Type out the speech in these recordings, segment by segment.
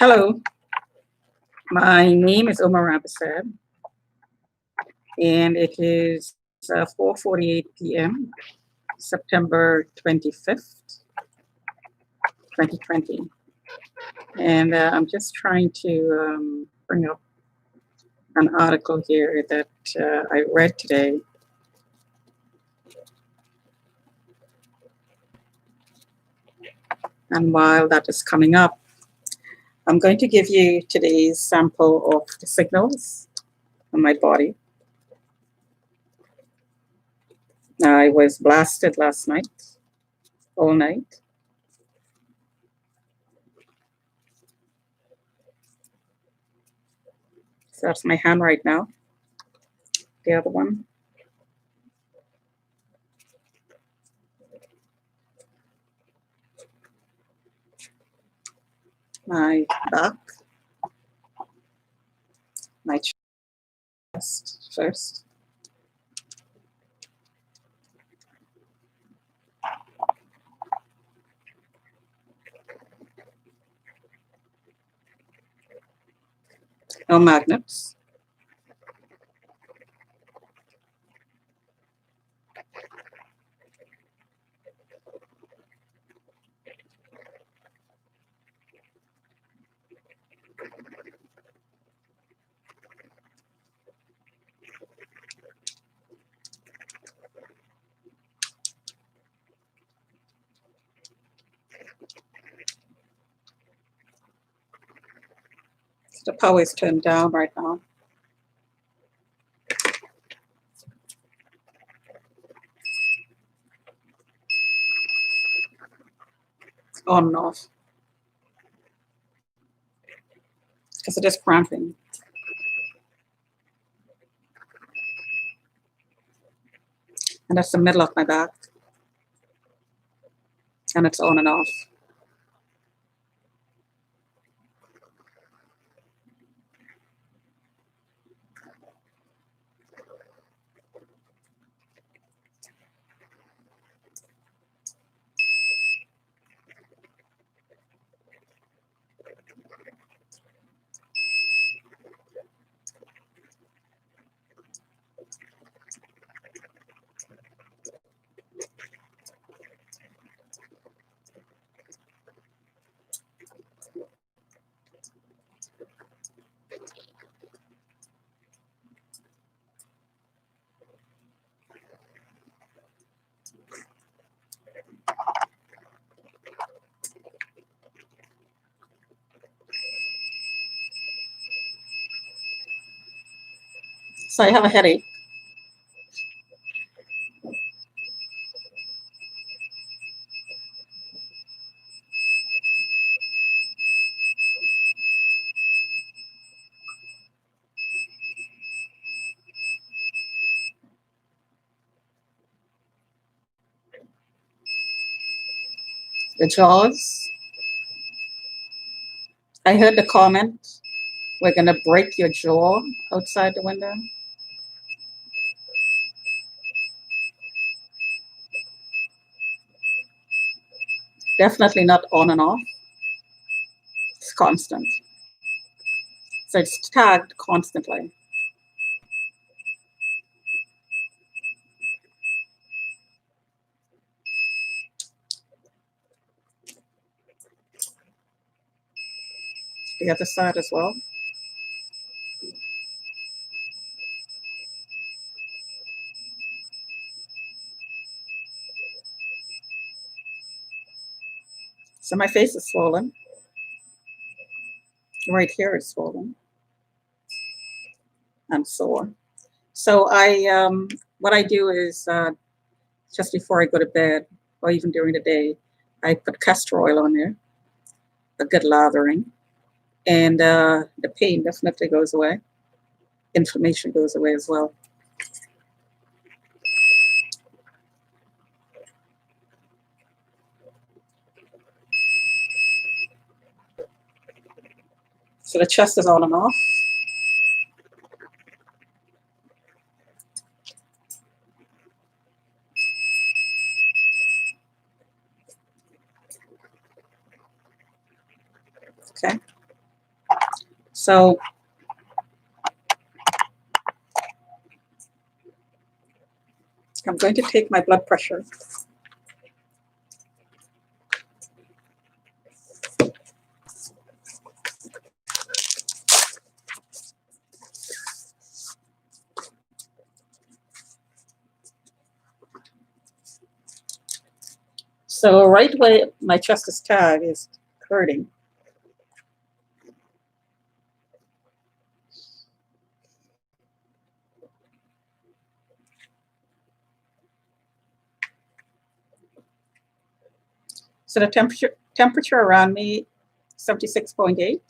Hello, my name is Omar Rabasad, and it is 4:48 p.m., September 25th, 2020. And I'm just trying to bring up an article here that I read today. And while that is coming up, I'm going to give you today's sample of the signals on my body. I was blasted last night, all night. So that's my hand right now. The other one. My back. My chest first. No magnets. The power is turned down right now. On and off. Because it is cramping. And that's the middle of my back. And it's on and off. So I have a headache. The jaws. I heard the comment, we're going to break your jaw outside the window. Definitely not on and off. It's constant. So it's tagged constantly. The other side as well. So my face is swollen. Right here is swollen. I'm sore. So what I do is just before I go to bed, or even during the day, I put castor oil on there, a good lathering, and the pain definitely goes away. Inflammation goes away as well. So the chest is on and off. Okay. So I'm going to take my blood pressure. So right where my chest is tagged is hurting. So the temperature around me, 76.8.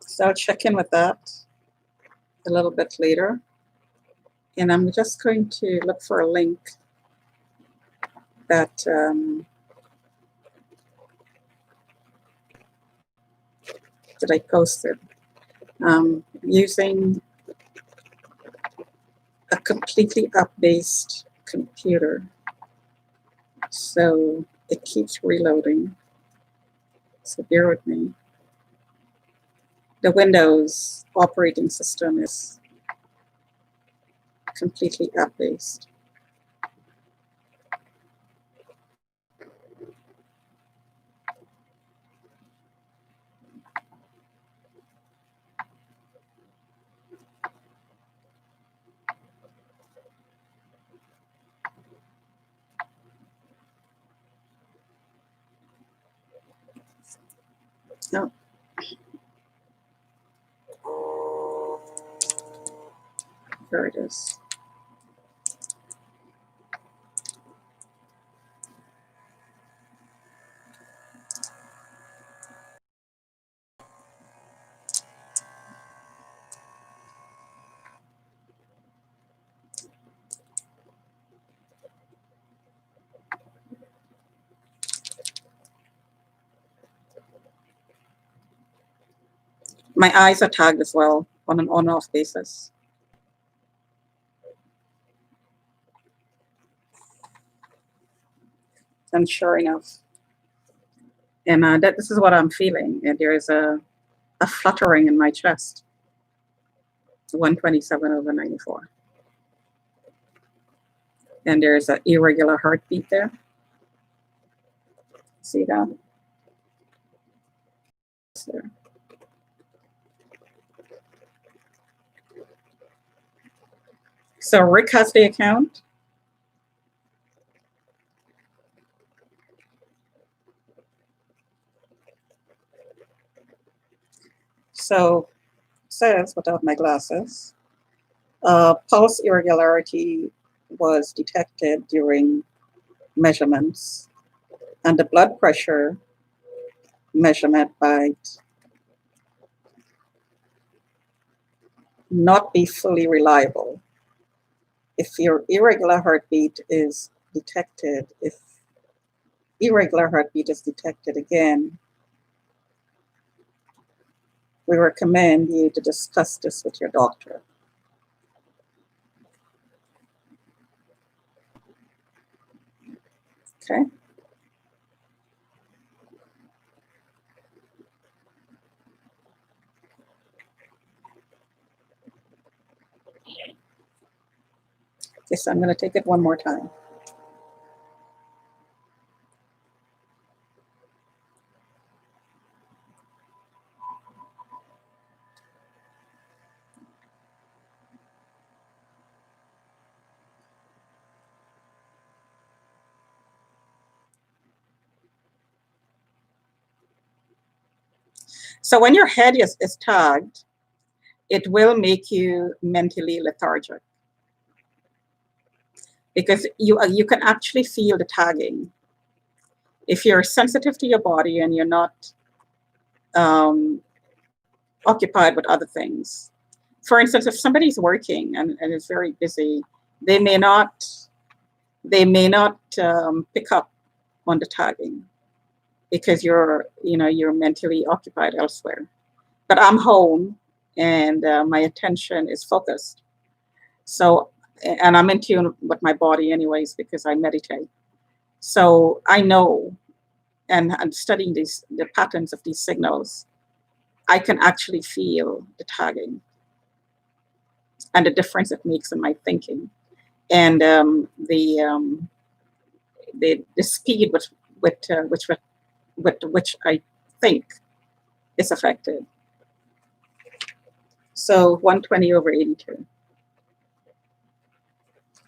So I'll check in with that a little bit later. And I'm just going to look for a link that that I posted using a completely app-based computer. So it keeps reloading. So bear with me. The Windows operating system is completely app-based. Oh. There it is. My eyes are tagged as well on an on-off basis. And sure enough, and this is what I'm feeling. And there is a fluttering in my chest. 127/94. And there's an irregular heartbeat there. See that? It's there. So Rick has the account. So it says, without my glasses, pulse irregularity was detected during measurements, and the blood pressure measurement might not be fully reliable. If your irregular heartbeat is detected, if irregular heartbeat is detected again, we recommend you to discuss this with your doctor. Okay. Okay, so I'm going to take it one more time. So when your head is tagged, it will make you mentally lethargic because you can actually feel the tagging. If you're sensitive to your body and you're not occupied with other things. For instance, if somebody's working and is very busy, they may not pick up on the tagging because you're mentally occupied elsewhere. But I'm home and my attention is focused. So, and I'm in tune with my body anyways because I meditate. So I know, and studying the patterns of these signals, I can actually feel the tagging and the difference it makes in my thinking, and the speed with which I think is affected. So 120 over 82.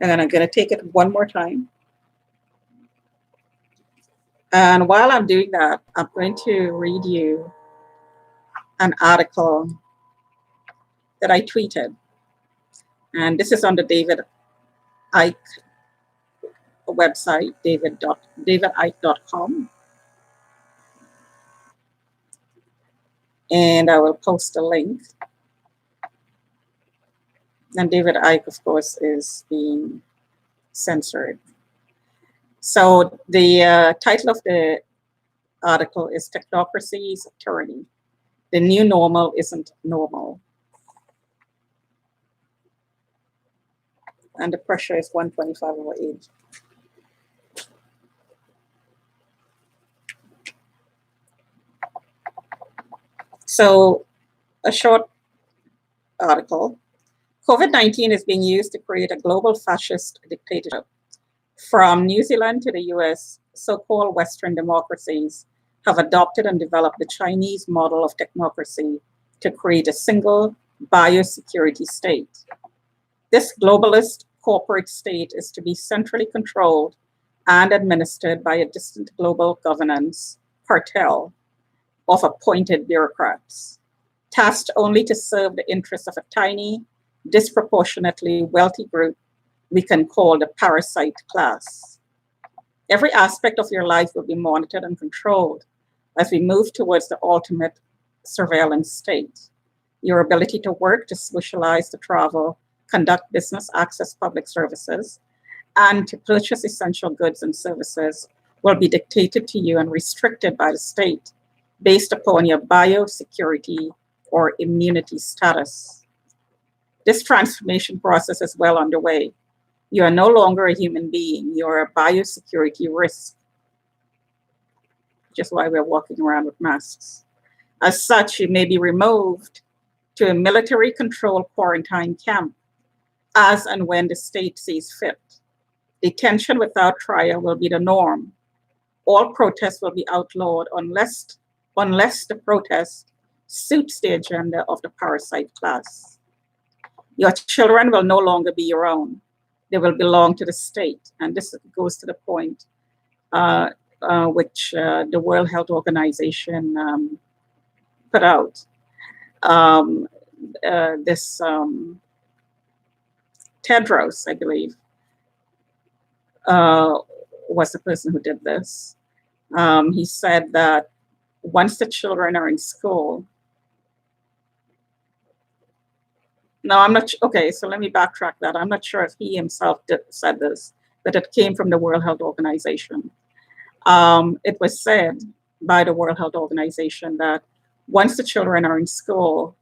And then I'm going to take it one more time. And while I'm doing that, I'm going to read you an article that I tweeted. And this is on the David Icke website, davidicke.com. And I will post a link. And David Icke, of course, is being censored. So the title of the article is Technocracy's Tyranny. The New Normal Isn't Normal. And the pressure is 125 over 8. So a short article. COVID-19 is being used to create a global fascist dictatorship. From New Zealand to the US, so-called Western democracies have adopted and developed the Chinese model of technocracy to create a single biosecurity state. This globalist corporate state is to be centrally controlled and administered by a distant global governance cartel of appointed bureaucrats, tasked only to serve the interests of a tiny, disproportionately wealthy group we can call the parasite class. Every aspect of your life will be monitored and controlled as we move towards the ultimate surveillance state. Your ability to work, to socialize, to travel, conduct business, access public services, and to purchase essential goods and services will be dictated to you and restricted by the state based upon your biosecurity or immunity status. This transformation process is well underway. You are no longer a human being, you're a biosecurity risk, which is why we're walking around with masks. As such, you may be removed to a military-controlled quarantine camp as and when the state sees fit. Detention without trial will be the norm. All protests will be outlawed unless the protest suits the agenda of the parasite class. Your children will no longer be your own. They will belong to the state. And this goes to the point which the World Health Organization put out. Tedros, I believe, was the person who did this. He said that once the children are in school, no, I'm not, okay, so let me backtrack that. I'm not sure if he himself said this, but it came from the World Health Organization. It was said by the World Health Organization that once the children are in school,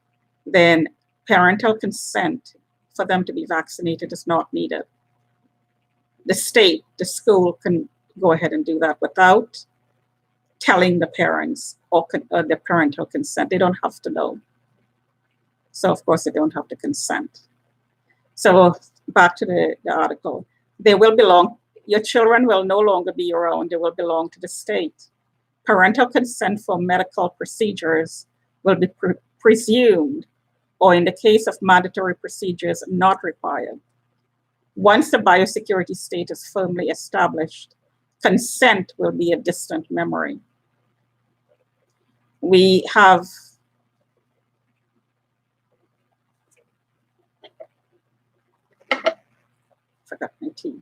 then parental consent for them to be vaccinated is not needed. The state, the school can go ahead and do that without telling the parents or the parental consent. They don't have to know. So of course they don't have to consent. So back to the article. They will belong, your children will no longer be your own, they will belong to the state. Parental consent for medical procedures will be presumed, or in the case of mandatory procedures, not required. Once the biosecurity state is firmly established, consent will be a distant memory. We have forgot my tea.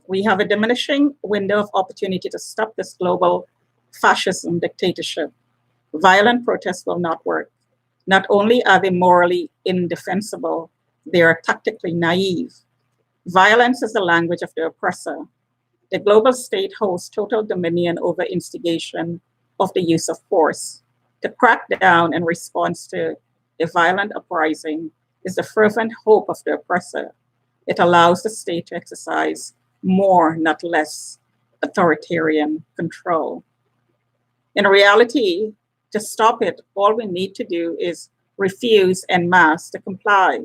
We have a diminishing window of opportunity to stop this global fascism dictatorship. Violent protests will not work. Not only are they morally indefensible, they are tactically naive. Violence is the language of the oppressor. The global state holds total dominion over instigation of the use of force. To crack down in response to a violent uprising is the fervent hope of the oppressor. It allows the state to exercise more, not less, authoritarian control. In reality, To stop it, all we need to do is refuse en masse to comply.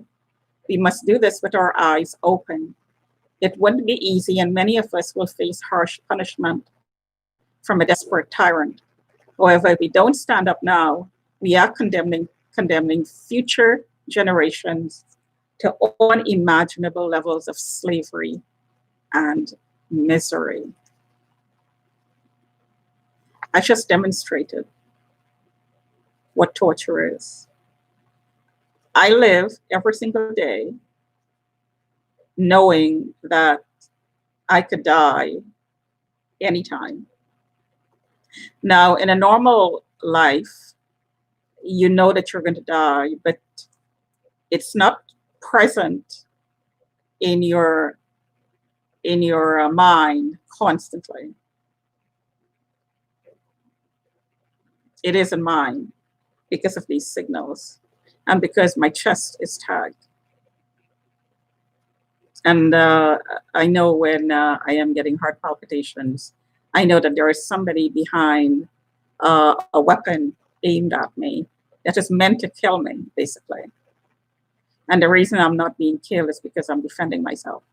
We must do this with our eyes open. It wouldn't be easy, and many of us will face harsh punishment from a desperate tyrant. However, if we don't stand up now, we are condemning future generations to unimaginable levels of slavery and misery. I just demonstrated what torture is. I live every single day knowing that I could die anytime. Now, in a normal life, you know that you're going to die, but it's not present in your mind constantly. It is in mine because of these signals and because my chest is tagged. And I know when I am getting heart palpitations, I know that there is somebody behind a weapon aimed at me that is meant to kill me, basically. And the reason I'm not being killed is because I'm defending myself.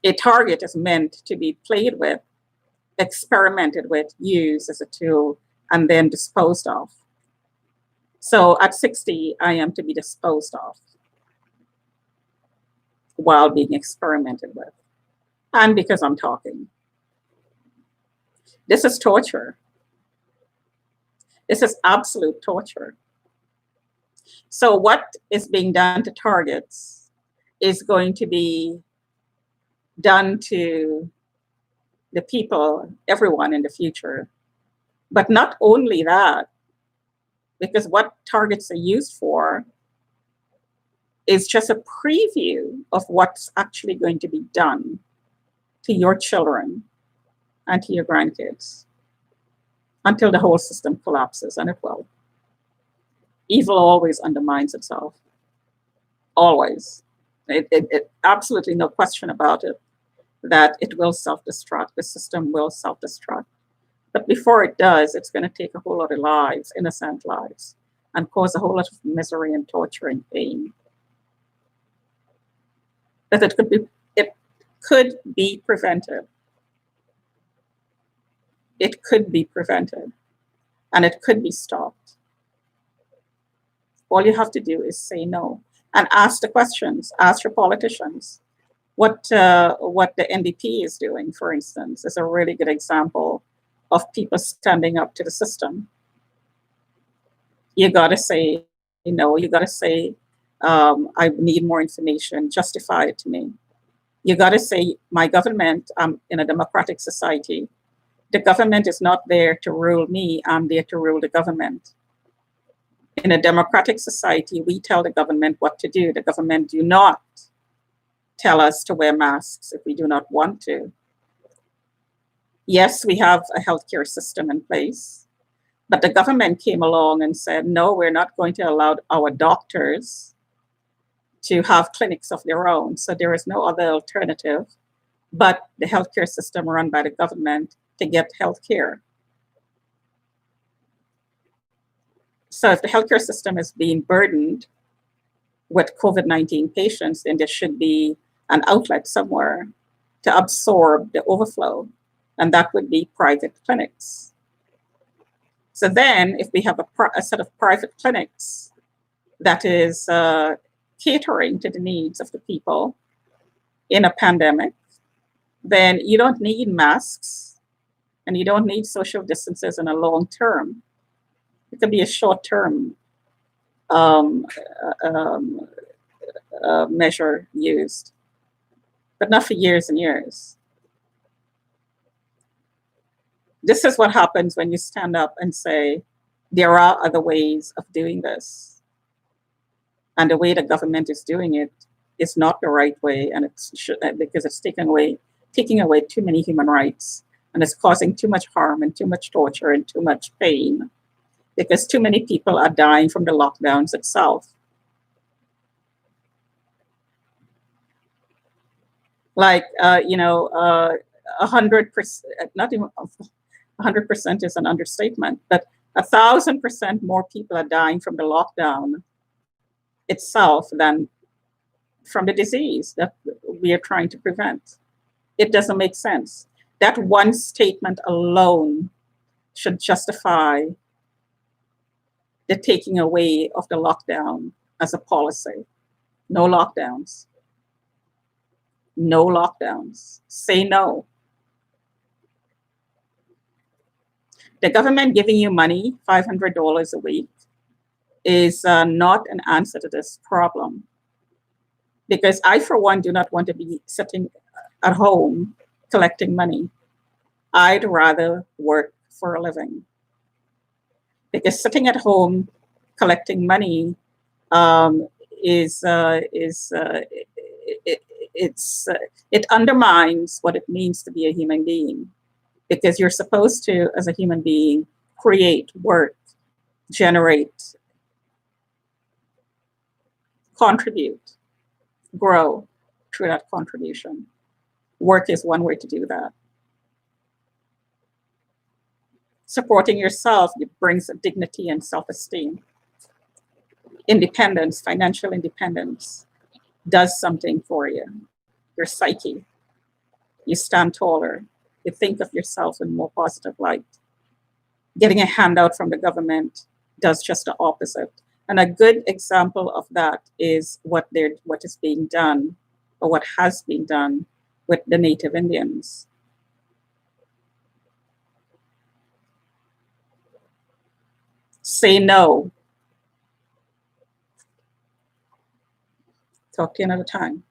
A target is meant to be played with, experimented with, used as a tool, and then disposed of. So at 60, I am to be disposed of while being experimented with. And because I'm talking. This is torture. This is absolute torture. So what is being done to targets is going to be done to the people, everyone in the future. But not only that, because what targets are used for is just a preview of what's actually going to be done to your children and to your grandkids until the whole system collapses, and it will. Evil always undermines itself. Always. It absolutely no question about it, that it will self-destruct, the system will self-destruct. But before it does, it's going to take a whole lot of lives, innocent lives, and cause a whole lot of misery and torture and pain. That it could be prevented. It could be prevented, and it could be stopped. All you have to do is say no and ask the questions. Ask your politicians. What the NDP is doing, for instance, is a really good example of people standing up to the system. You got to say no. You got to say, I need more information. Justify it to me. You got to say, my government, I'm in a democratic society. The government is not there to rule me. I'm there to rule the government. In a democratic society, we tell the government what to do. The government do not tell us to wear masks if we do not want to. Yes, we have a healthcare system in place, but the government came along and said, no, we're not going to allow our doctors to have clinics of their own. So there is no other alternative but the healthcare system run by the government to get healthcare. So if the healthcare system is being burdened with COVID-19 patients, then there should be an outlet somewhere to absorb the overflow, and that would be private clinics. So then if we have a set of private clinics that is catering to the needs of the people in a pandemic, then you don't need masks and you don't need social distances in a long term. It could be a short term measure used, but not for years and years. This is what happens when you stand up and say, there are other ways of doing this. And the way the government is doing it is not the right way, and because it's taking away too many human rights, and it's causing too much harm and too much torture and too much pain, because too many people are dying from the lockdowns itself. Like, 100%, not even 100% is an understatement, but 1,000% more people are dying from the lockdown itself than from the disease that we are trying to prevent. It doesn't make sense. That one statement alone should justify the taking away of the lockdown as a policy. No lockdowns. No lockdowns. Say no. The government giving you money, $500 a week, is not an answer to this problem. Because I, for one, do not want to be sitting at home collecting money. I'd rather work for a living. Because sitting at home collecting money it undermines what it means to be a human being. Because you're supposed to, as a human being, create, work, generate, contribute, grow through that contribution. Work is one way to do that. Supporting yourself, it brings a dignity and self-esteem. Independence, financial independence, does something for you. Your psyche. You stand taller. You think of yourself in a more positive light. Getting a handout from the government does just the opposite. And a good example of that is what is being done, or what has been done with the Native Indians. Say no. Talk to you another time.